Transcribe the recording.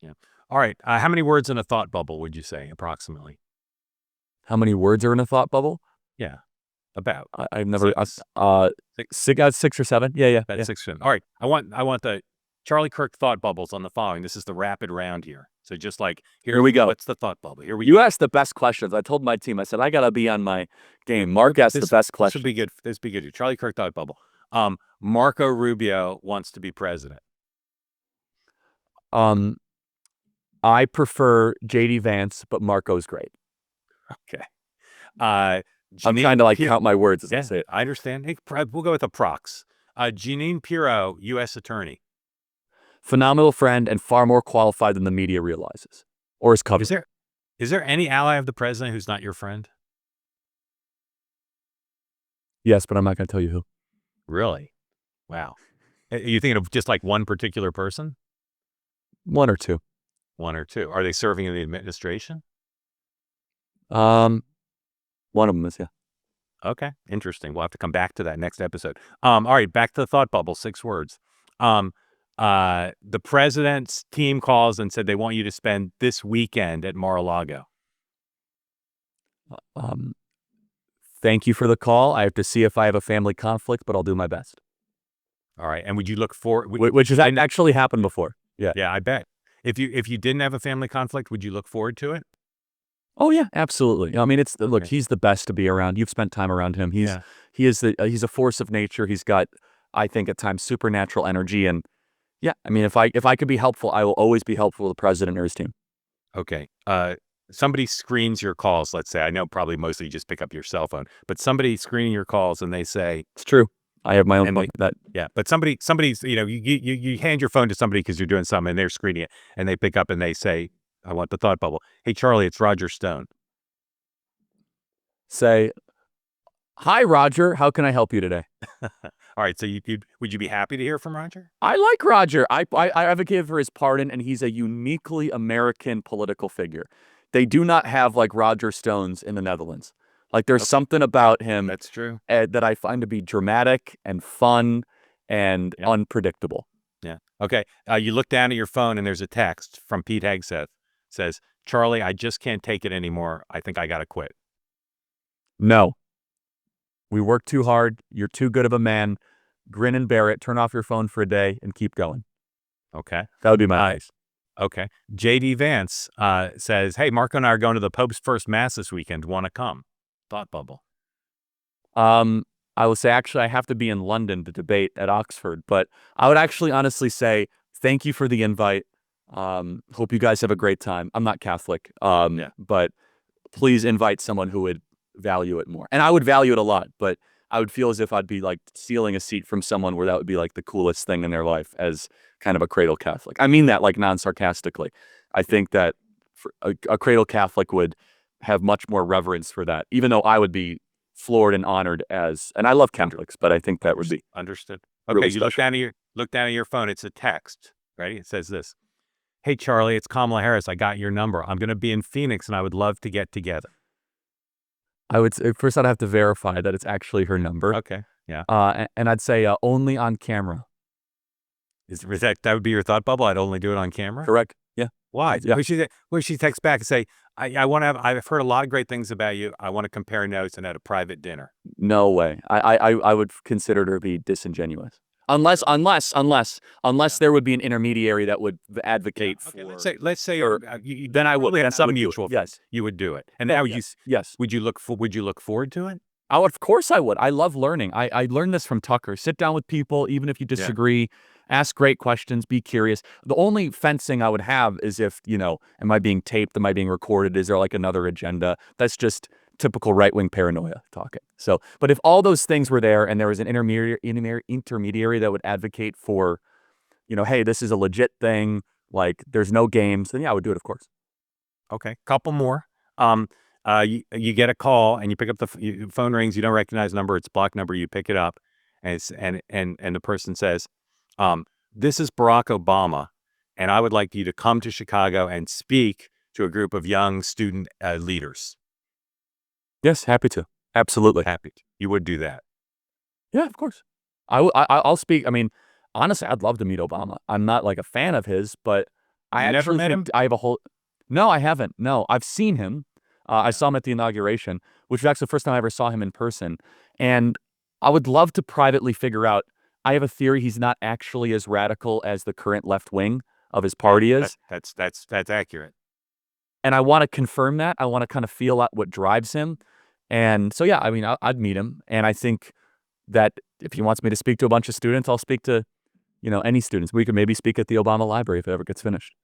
Yeah. All right. How many words in a thought bubble would you say, approximately? How many words are in a thought bubble? Yeah. About I've never. six. Six or seven. Yeah. About 6. All right. I want the Charlie Kirk thought bubbles on the following. This is the rapid round here. So just like Here we go. what's the thought bubble? Here we You go. asked the best questions. I told my team. I said I gotta be on my game. Mark asked the best This questions. would be good. This would be good. Charlie Kirk thought bubble. Marco Rubio wants to be president. I prefer JD Vance, but Marco's great. Okay. I'm trying to count my words as I Yeah, say it. I understand. Hey, we'll go with approx. Jeanine Pirro, U.S. Attorney. Phenomenal friend and far more qualified than the media realizes or is covered. Is there any ally of the president who's not your friend? Yes, but I'm not going to tell you who. Really? Wow. Are you thinking of just like one particular person? One or two. One or two. Are they serving in the administration? One of them is, yeah. Okay, interesting. We'll have to come back to that next episode. All right, back to the thought bubble. 6 words. The president's team calls and said they want you to spend this weekend at Mar-a-Lago. Thank you for the call. I have to see if I have a family conflict, but I'll do my best. All right, and would you look for which has actually happened before? Yeah. Yeah, I bet. If you didn't have a family conflict, would you look forward to it? Oh yeah, absolutely. I mean, look, he's the best to be around. You've spent time around him. He's a force of nature. He's got, I think, at times supernatural energy. And yeah, I mean, if I could be helpful, I will always be helpful to the president or his team. Okay. Somebody screens your calls. Let's say, I know probably mostly you just pick up your cell phone, but somebody screening your calls and they say, it's true. I have my own phone. But somebody's, you hand your phone to somebody because you're doing something and they're screening it and they pick up and they say, I want the thought bubble. Hey, Charlie, it's Roger Stone. Say, hi, Roger. How can I help you today? All right. So would you be happy to hear from Roger? I like Roger. I advocate for his pardon, and he's a uniquely American political figure. They do not have like Roger Stones in the Netherlands. Like there's something about him that's true that I find to be dramatic and fun and unpredictable. Yeah. Okay. You look down at your phone and there's a text from Pete Hegseth. Says, Charlie, I just can't take it anymore. I think I got to quit. No. We work too hard. You're too good of a man. Grin and bear it. Turn off your phone for a day and keep going. Okay. That would be my advice. Okay. JD Vance says, hey, Marco and I are going to the Pope's first mass this weekend. Want to come? Thought bubble. I would say, actually, I have to be in London to debate at Oxford, but I would actually honestly say, thank you for the invite. Hope you guys have a great time. I'm not Catholic, but please invite someone who would value it more. And I would value it a lot, but I would feel as if I'd be like stealing a seat from someone where that would be like the coolest thing in their life as kind of a cradle Catholic. I mean that like non-sarcastically. I think that a cradle Catholic would have much more reverence for that, even though I would be floored and honored and I love Catholics, but I think that would be understood. Okay, really you look down at your phone. It's a text, right? It says this. Hey, Charlie, it's Kamala Harris. I got your number. I'm going to be in Phoenix and I would love to get together. I would say, first I'd have to verify that it's actually her number. Okay. Yeah. And I'd say only on camera. That would be your thought bubble? I'd only do it on camera? Correct. Yeah. Why? Yeah. Where she texts back and say, I've heard a lot of great things about you. I want to compare notes and at a private dinner. No way. I would consider her to be disingenuous. Unless there would be an intermediary that would advocate for. Let's say, then I would have some mutual. Yes, you would do it. And now yes. Would you look forward to it? Oh, of course I would. I love learning. I learned this from Tucker. Sit down with people, even if you disagree. Ask great questions. Be curious. The only fencing I would have is if am I being taped? Am I being recorded? Is there like another agenda? That's just typical right-wing paranoia talking. So, but if all those things were there and there was an intermediary that would advocate for, hey, this is a legit thing, like there's no games, then yeah, I would do it, of course. Okay, couple more. You get a call and you pick up the phone rings. You don't recognize the number. It's a blocked number. You pick it up, and the person says, "This is Barack Obama, and I would like you to come to Chicago and speak to a group of young student leaders." Yes, happy to. Absolutely. Happy to. You would do that. Yeah, of course. I'll speak. I mean, honestly, I'd love to meet Obama. I'm not like a fan of his, but I You never actually met think him? I have a whole. No, I haven't. No, I've seen him. I saw him at the inauguration, which was actually the first time I ever saw him in person. And I would love to privately figure out. I have a theory he's not actually as radical as the current left wing of his party is. That's accurate. And I want to confirm that. I want to kind of feel out what drives him. And so, yeah, I mean, I'd meet him. And I think that if he wants me to speak to a bunch of students, I'll speak to, any students. We could maybe speak at the Obama Library if it ever gets finished.